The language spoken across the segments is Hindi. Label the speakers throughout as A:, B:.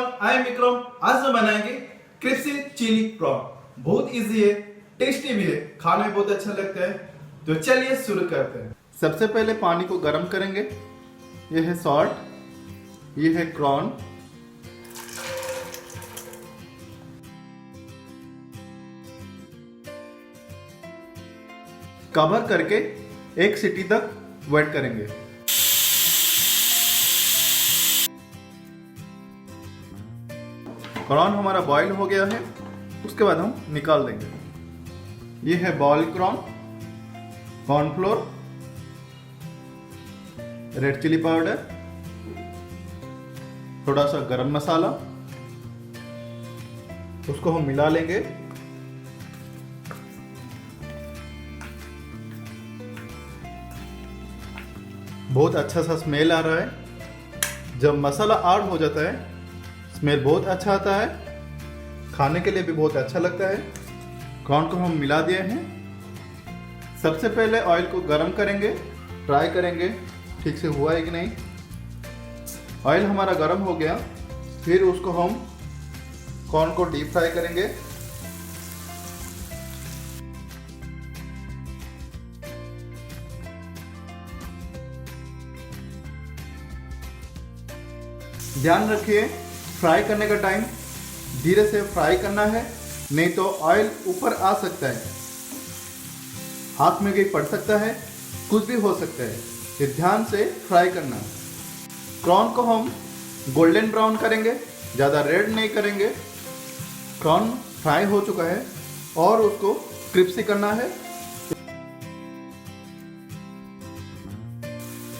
A: Everyone, I am Vikram. आज हम बनाएंगे क्रिस्पी चिली प्रॉन। बहुत इजी है, टेस्टी भी है, खाने में बहुत अच्छा लगता है। तो चलिए शुरू करते हैं। सबसे पहले पानी को गर्म करेंगे। ये है सॉल्ट, ये है प्रॉन, कवर करके 1 सीटी तक वेट करेंगे। प्रॉन हमारा बॉईल हो गया है, उसके बाद हम निकाल देंगे। ये है boiled prawn, cornflour, red chilli powder, थोड़ा सा गरम मसाला, उसको हम मिला लेंगे। बहुत अच्छा सा स्मेल आ रहा है। जब मसाला ऐड हो जाता है स्मेल बहुत अच्छा आता है, खाने के लिए भी बहुत अच्छा लगता है। प्रॉन को हम मिला दिए हैं। सबसे पहले ऑयल को गरम करेंगे, ट्राई करेंगे ठीक से हुआ है कि नहीं। ऑयल हमारा गरम हो गया, फिर उसको हम कॉर्न को डीप फ्राई करेंगे। ध्यान रखिए, फ्राई करने का टाइम धीरे से फ्राई करना है, नहीं तो ऑयल ऊपर आ सकता है, हाथ में कहीं पड़ सकता है, कुछ भी हो सकता है। ये ध्यान से फ्राई करना। प्रॉन को हम गोल्डन ब्राउन करेंगे, ज़्यादा रेड नहीं करेंगे। प्रॉन फ्राई हो चुका है और उसको क्रिस्पी करना है।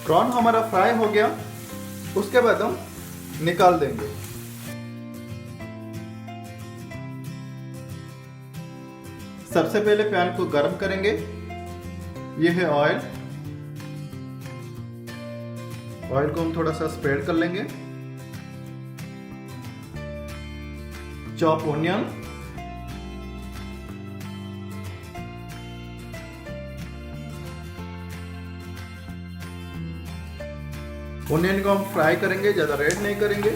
A: प्रॉन हमारा फ्राई हो गया, उसके बाद हम निकाल देंगे। सबसे पहले पैन को गर्म करेंगे। ये है ऑयल, ऑयल को हम थोड़ा सा स्प्रेड कर लेंगे। चॉप ओनियन, ओनियन को हम फ्राई करेंगे, ज्यादा रेड नहीं करेंगे।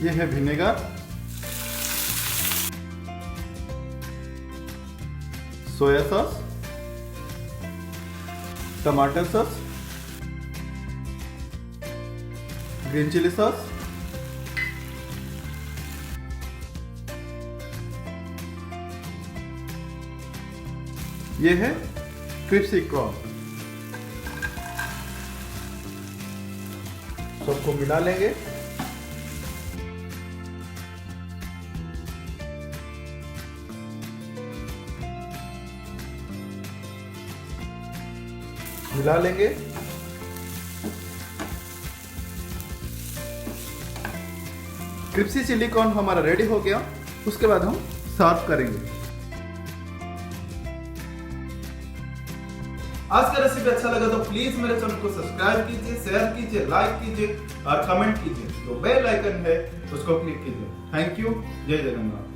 A: ये है विनेगर, सोया सॉस, टमाटर सॉस, ग्रीन चिली सॉस, ये है क्रिस्पी प्रॉन। सबको मिला लेंगे। मिला लेंगे। क्रिस्पी चिली कॉर्न हमारा रेडी हो गया, उसके बाद हम सर्व करेंगे। आज का रेसिपी अच्छा लगा तो प्लीज मेरे चैनल को सब्सक्राइब कीजिए, शेयर कीजिए, लाइक कीजिए और कमेंट कीजिए। जो बेल आइकन है उसको क्लिक कीजिए। Thank you. जय जगन्नाथ।